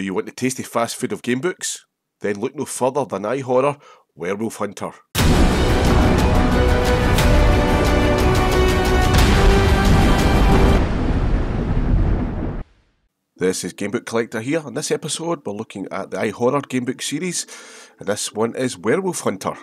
Do you want the tasty fast food of gamebooks? Then look no further than iHORROR Werewolf Hunter. This is Gamebook Collector here. On this episode we're looking at the iHORROR Gamebook series, and this one is Werewolf Hunter.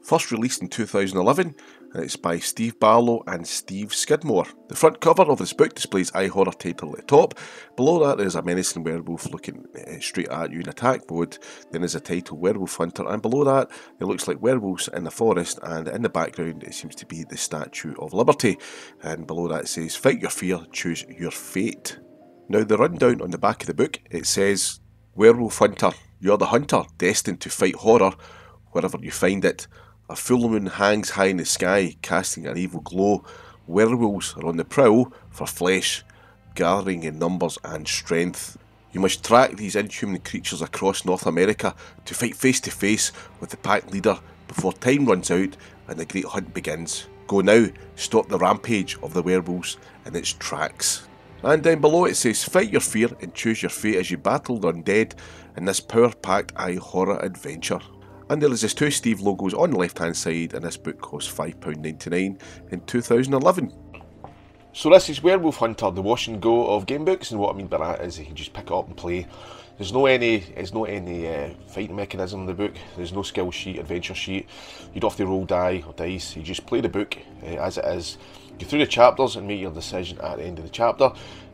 First released in 2011, and it's by Steve Barlow and Steve Skidmore. The front cover of this book displays iHORROR title at the top. Below that there's a menacing werewolf looking straight at you in attack mode. Then there's a title, Werewolf Hunter, and below that it looks like werewolves in the forest, and in the background it seems to be the Statue of Liberty. And below that it says, fight your fear, choose your fate. Now the rundown on the back of the book, it says, Werewolf Hunter, you're the hunter destined to fight horror wherever you find it. A full moon hangs high in the sky, casting an evil glow. Werewolves are on the prowl for flesh, gathering in numbers and strength. You must track these inhuman creatures across North America to fight face to face with the pack leader before time runs out and the great hunt begins. Go now, stop the rampage of the werewolves in its tracks. And down below it says, fight your fear and choose your fate as you battle the undead in this power-packed iHORROR adventure. And there is his two Steve logos on the left hand side, and this book cost £5.99 in 2011. So this is Werewolf Hunter, the wash and go of game books, and what I mean by that is you can just pick it up and play. There's no any fighting mechanism in the book. There's no skill sheet, adventure sheet. You don't have to roll die or dice. You just play the book as it is. Go through the chapters and make your decision at the end of the chapter.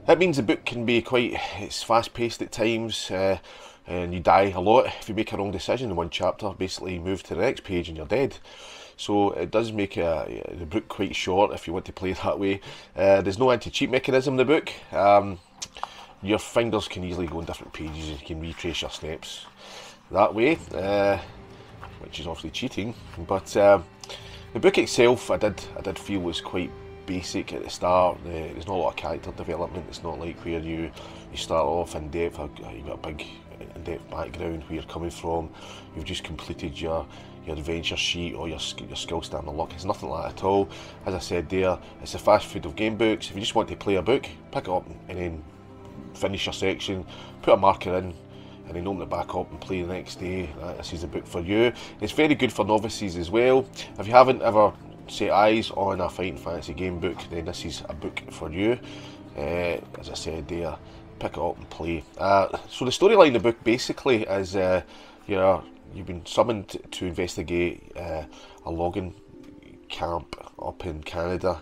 That means the book can be it's fast paced at times. And you die a lot if you make a wrong decision in one chapter. Basically you move to the next page and you're dead. So it does make the book quite short if you want to play it that way. There's no anti-cheat mechanism in the book. Your fingers can easily go on different pages and you can retrace your steps that way, which is obviously cheating. But the book itself I did feel was quite basic at the start. There's not a lot of character development. It's not like where you start off in depth. You've got a big in-depth background where you're coming from. You've just completed your adventure sheet or your skill stand unlock. It's nothing like that at all. As I said there, it's the fast food of game books. If you just want to play a book, pick it up and then finish your section, put a marker in, and then open it back up and play the next day. This is a book for you. It's very good for novices as well. If you haven't ever set eyes on a fighting fantasy game book, then this is a book for you. As I said there, pick it up and play. So the storyline in the book basically is you've been summoned to investigate a logging camp up in Canada,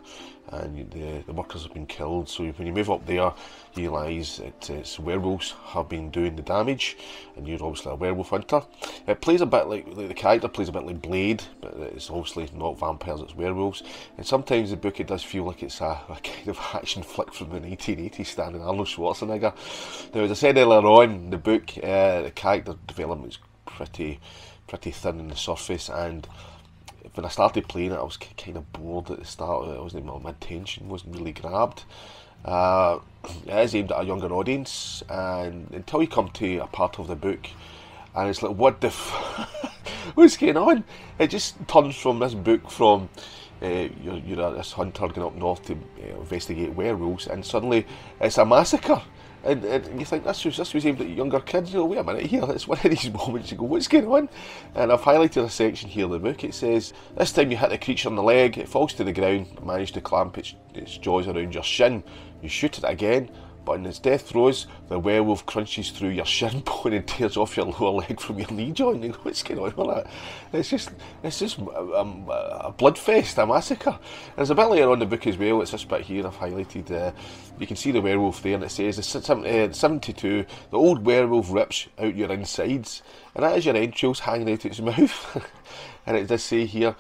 and the workers have been killed. So when you move up there, you realise it's werewolves have been doing the damage, and you're obviously a werewolf hunter. It plays a bit like the character plays a bit like Blade, but it's obviously not vampires, it's werewolves. And sometimes the book, it does feel like it's a kind of action flick from the 1980s starring Arnold Schwarzenegger. Now, as I said earlier on, the book, the character development is pretty thin on the surface, and when I started playing it, I was kind of bored at the start. My attention wasn't really grabbed. It is aimed at a younger audience, and until you come to a part of the book, and it's like, what the what's going on? It just turns from this book from you're this hunter going up north to investigate werewolves, and suddenly it's a massacre. And you think this was aimed at younger kids. You know, wait a minute here, it's one of these moments you go, what's going on? And I've highlighted a section here in the book. It says, this time you hit the creature on the leg, it falls to the ground, manage to clamp its jaws around your shin. You shoot it again, but in its death throes, the werewolf crunches through your shin bone and tears off your lower leg from your knee joint. You go, what's going on with that? It's just a bloodfest, a massacre. There's a bit later on in the book as well. It's this bit here I've highlighted. You can see the werewolf there, and it says, 72, the old werewolf rips out your insides, and that is your entrails hanging out its mouth. And it does say here,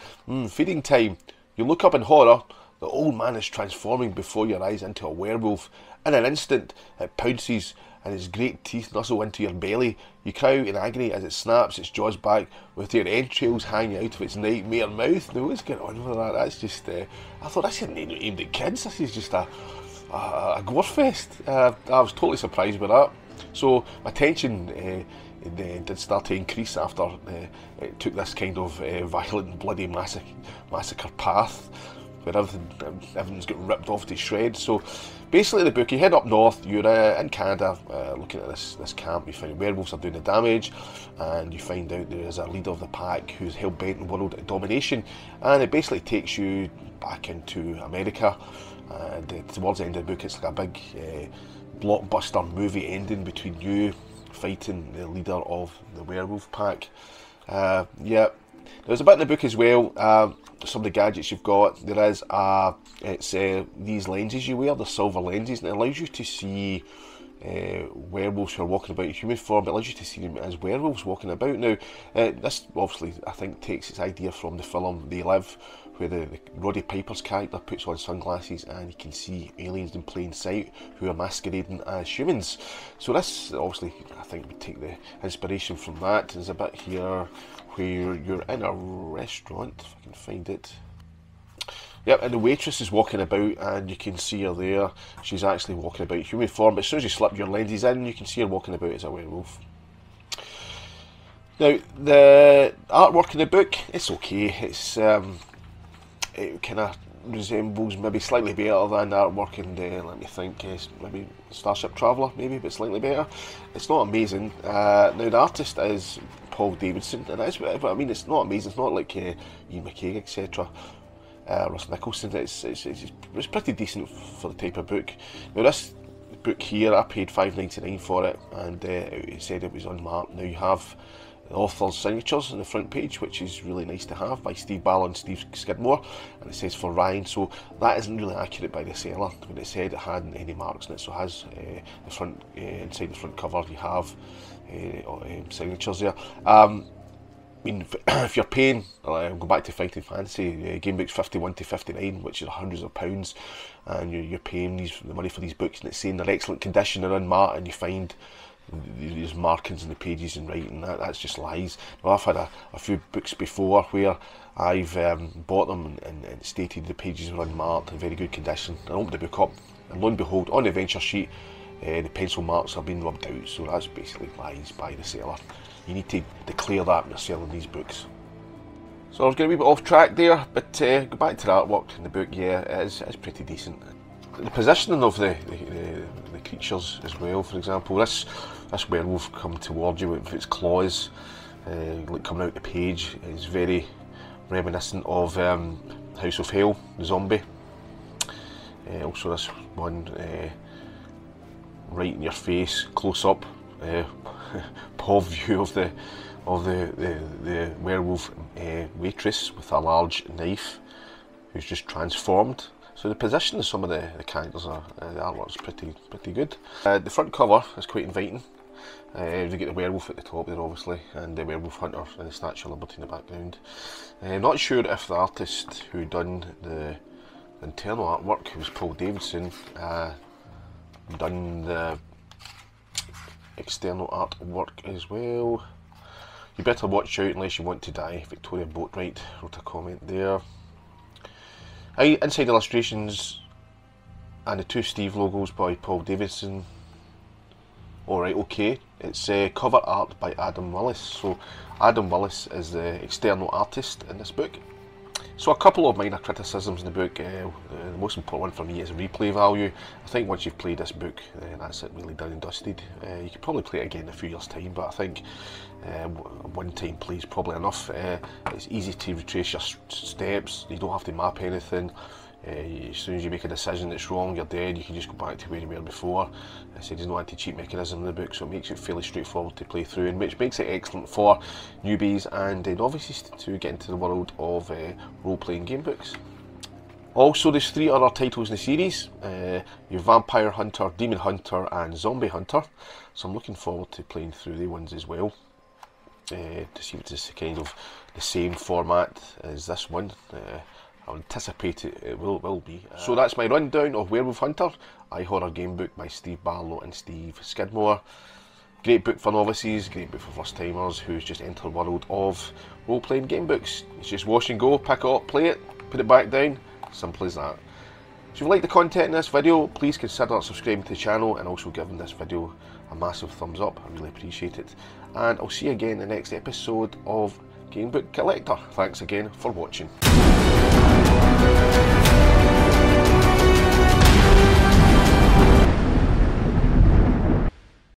feeding time. You look up in horror, the old man is transforming before your eyes into a werewolf. In an instant, it pounces and its great teeth nuzzle into your belly. You cry out in agony as it snaps its jaws back with your entrails hanging out of its nightmare mouth. Now, what's going on with that? That's just, I thought this isn't aimed at kids. This is just a gore fest. I was totally surprised by that. So my tension did start to increase after it took this kind of violent, bloody massacre path. where everything's got ripped off to shreds. So basically the book, you head up north, you're in Canada, looking at this camp. You find werewolves are doing the damage, and you find out there is a leader of the pack who's hell-bent on world domination, and it basically takes you back into America. And towards the end of the book, it's like a big blockbuster movie ending between you fighting the leader of the werewolf pack. Yeah, there's a bit in the book as well. Some of the gadgets you've got. There is these lenses you wear, the silver lenses, and it allows you to see werewolves who are walking about in human form. It allows you to see them as werewolves walking about. Now, this obviously, I think, takes its idea from the film They Live, where the Roddy Piper's character puts on sunglasses and you can see aliens in plain sight who are masquerading as humans. So this, obviously, I think would take the inspiration from that. There's a bit here where you're in a restaurant, if I can find it. Yep, and the waitress is walking about, and you can see her there. She's actually walking about in human form, but as soon as you slip your lenses in, you can see her walking about as a werewolf. Now, the artwork in the book, it's okay. It's it kind of resembles, maybe slightly better than the artwork in let me think, maybe Starship Traveller, maybe, but slightly better. It's not amazing. Now, the artist is Paul Davidson, and that's, but I mean, it's not amazing. It's not like Ian McKay, etc. Russ Nicholson. It's pretty decent for the type of book. Now, this book here, I paid $5.99 for it, and it said it was unmarked. Now, you have the author's signatures on the front page, which is really nice to have, by Steve Ballard and Steve Skidmore, and it says for Ryan, so that isn't really accurate by the seller. When it said it hadn't any marks in it, so it has the front, inside the front cover you have signatures there. I mean, if you're paying, go back to Fighting Fantasy, Gamebook's 51 to 59, which is hundreds of pounds, and you're paying the money for these books, and it's saying they're excellent condition, they're unmarked, and you find these markings in the pages and writing, that's just lies. Now, I've had a few books before where I've bought them and stated the pages were unmarked, in very good condition. I opened the book up, and lo and behold, on the adventure sheet, the pencil marks have been rubbed out, so that's basically lies by the seller. You need to declare that when you're selling these books. So I was getting a wee bit off track there, but go back to the artwork in the book. Yeah, it's pretty decent. The positioning of the creatures as well, for example, this werewolf coming towards you with its claws, like coming out the page, is very reminiscent of House of Hell, the zombie. Also this one, right in your face, close up, POV view of the werewolf waitress with a large knife, who's just transformed. So the position of some of the characters the artwork's pretty good. The front cover is quite inviting. You get the werewolf at the top there, obviously, and the werewolf hunter and the Statue of Liberty in the background. I'm not sure if the artist who done the internal artwork, who was Paul Davidson, done the external artwork as well. You better watch out unless you want to die. Victoria Boatwright wrote a comment there. Inside illustrations and the two Steve logos by Paul Davidson. Alright, okay. It's cover art by Adam Willis. So Adam Willis is the external artist in this book. So a couple of minor criticisms in the book. The most important one for me is replay value. I think once you've played this book, that's it, really done and dusted. You could probably play it again in a few years' time, but I think one time play is probably enough. It's easy to retrace your steps, you don't have to map anything. As soon as you make a decision that's wrong, you're dead, you can just go back to where you were before. I said there's no anti-cheat mechanism in the book, so it makes it fairly straightforward to play through, and which makes it excellent for newbies and novices to get into the world of role-playing game books. Also, there's 3 other titles in the series. Your Vampire Hunter, Demon Hunter and Zombie Hunter, so I'm looking forward to playing through the ones as well, to see if it's kind of the same format as this one. I anticipate it will be. So that's my rundown of Werewolf Hunter, iHORROR Gamebook by Steve Barlow and Steve Skidmore. Great book for novices, great book for first timers who's just entered the world of role-playing game books. It's just wash and go, pick it up, play it, put it back down, simple as that. So if you like the content in this video, please consider subscribing to the channel and also giving this video a massive thumbs up. I really appreciate it. And I'll see you again in the next episode of Gamebook Collector. Thanks again for watching.